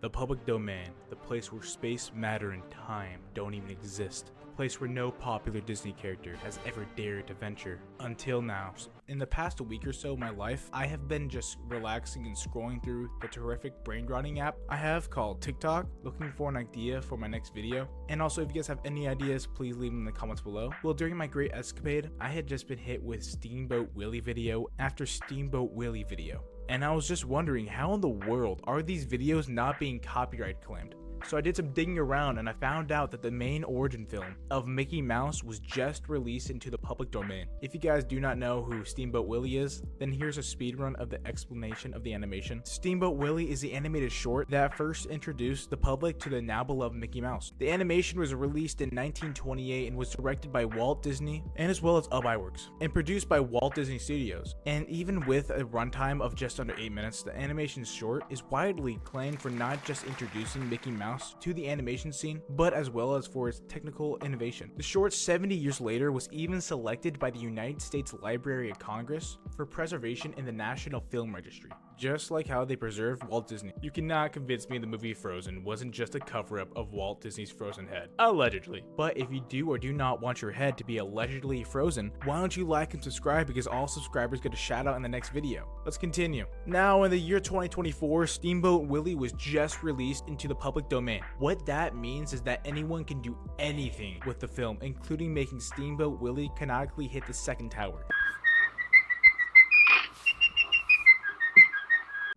The public domain, the place where space, matter, and time don't even exist. The place where no popular Disney character has ever dared to venture. Until now. In the past week or so of my life, I have been just relaxing and scrolling through the terrific brain rotting app I have called TikTok, looking for an idea for my next video. And also, if you guys have any ideas, please leave them in the comments below. Well, during my great escapade, I had just been hit with Steamboat Willie video after Steamboat Willie video. And I was just wondering, how in the world are these videos not being copyright claimed? So I did some digging around and I found out that the main origin film of Mickey Mouse was just released into the public domain. If you guys do not know who Steamboat Willie is, then here's a speedrun of the explanation of the animation. Steamboat Willie is the animated short that first introduced the public to the now beloved Mickey Mouse. The animation was released in 1928 and was directed by Walt Disney and as well as Ub Iwerks and produced by Walt Disney Studios. And even with a runtime of just under 8 minutes, the animation short is widely acclaimed for not just introducing Mickey Mouse to the animation scene, but as well as for its technical innovation. The short 70 years later was even selected by the United States Library of Congress for preservation in the National Film Registry. Just like how they preserved Walt Disney. You cannot convince me the movie Frozen wasn't just a cover-up of Walt Disney's frozen head. Allegedly. But if you do or do not want your head to be allegedly frozen, why don't you like and subscribe, because all subscribers get a shout out in the next video. Let's continue. Now in the year 2024, Steamboat Willie was just released into the public domain. What that means is that anyone can do anything with the film, including making Steamboat Willie canonically hit the second tower.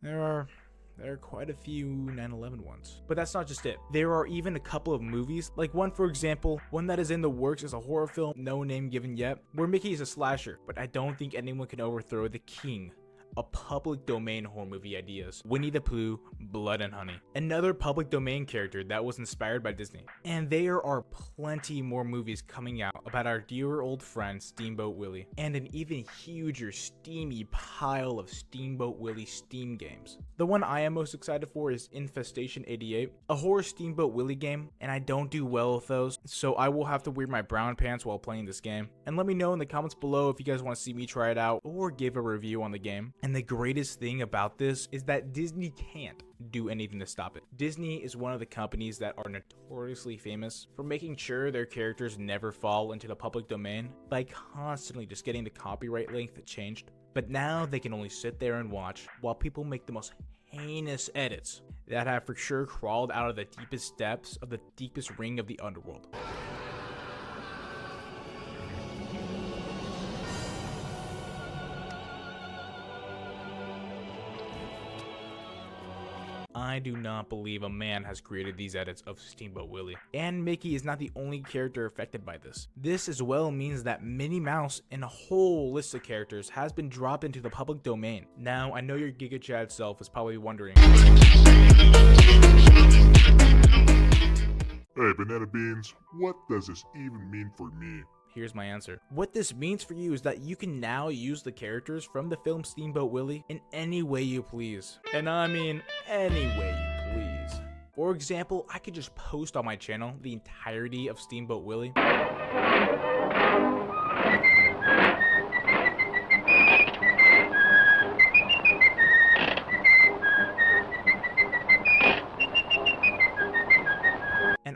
There are quite a few 9/11 ones. But that's not just it. There are even a couple of movies, like one for example, one that is in the works is a horror film, no name given yet, where Mickey is a slasher, but I don't think anyone can overthrow the king of public domain horror movie ideas, Winnie the Pooh, Blood and Honey. Another public domain character that was inspired by Disney. And there are plenty more movies coming out about our dear old friend Steamboat Willie, and an even huger steamy pile of Steamboat Willie Steam games. The one I am most excited for is Infestation 88, a horror Steamboat Willie game, and I don't do well with those, so I will have to wear my brown pants while playing this game. And let me know in the comments below if you guys want to see me try it out or give a review on the game. And the greatest thing about this is that Disney can't do anything to stop it. Disney is one of the companies that are notoriously famous for making sure their characters never fall into the public domain by constantly just getting the copyright length changed. But now they can only sit there and watch while people make the most heinous edits that have for sure crawled out of the deepest depths of the deepest ring of the underworld. I do not believe a man has created these edits of Steamboat Willie. And Mickey is not the only character affected by this. This as well means that Minnie Mouse and a whole list of characters has been dropped into the public domain. Now, I know your Giga Chad self is probably wondering, Hey, Banana Beans, what does this even mean for me? Here's my answer. What this means for you is that you can now use the characters from the film Steamboat Willie in any way you please. And I mean any way you please. For example, I could just post on my channel the entirety of Steamboat Willie.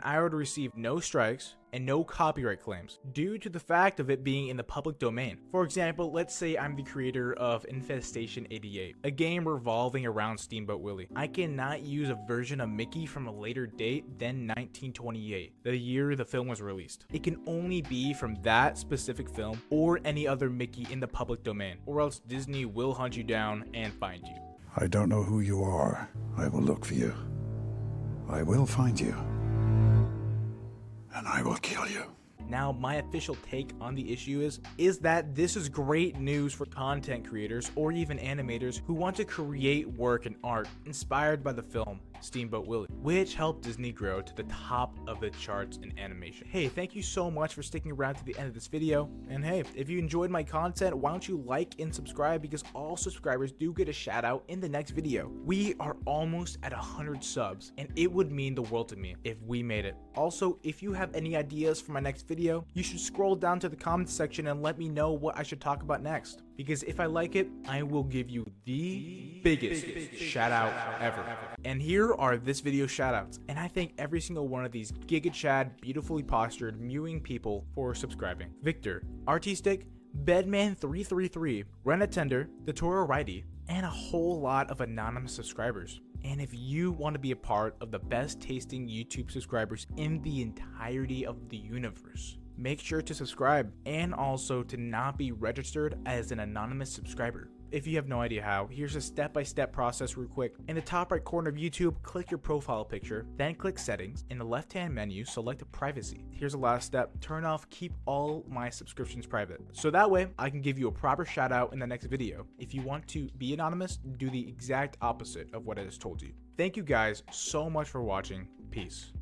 I would receive no strikes and no copyright claims due to the fact of it being in the public domain. For example, let's say I'm the creator of Infestation 88, a game revolving around Steamboat Willie. I cannot use a version of Mickey from a later date than 1928, the year the film was released. It can only be from that specific film or any other Mickey in the public domain, or else Disney will hunt you down and find you. I don't know who you are. I will look for you. I will find you. And I will kill you. Now, my official take on the issue is that this is great news for content creators or even animators who want to create work and art inspired by the film Steamboat Willie, which helped Disney grow to the top of the charts in animation. Hey, thank you so much for sticking around to the end of this video. And hey, if you enjoyed my content, why don't you like and subscribe, because all subscribers do get a shout out in the next video. We are almost at 100 subs, and it would mean the world to me if we made it. Also, if you have any ideas for my next video, you should scroll down to the comments section and let me know what I should talk about next. because if I like it, I will give you the biggest shout out ever. And here are this video shout outs, and I thank every single one of these Giga Chad, beautifully postured, mewing people for subscribing. Victor, Artistic, Bedman333, Renatender, The Toro Righty, and a whole lot of anonymous subscribers. And if you want to be a part of the best tasting YouTube subscribers in the entirety of the universe, make sure to subscribe and also to not be registered as an anonymous subscriber. If you have no idea how, here's a step-by-step process real quick. In the top right corner of YouTube, click your profile picture, then click settings. In the left-hand menu, select privacy. Here's the last step, turn off keep all my subscriptions private. So that way, I can give you a proper shout out in the next video. If you want to be anonymous, do the exact opposite of what I just told you. Thank you guys so much for watching. Peace.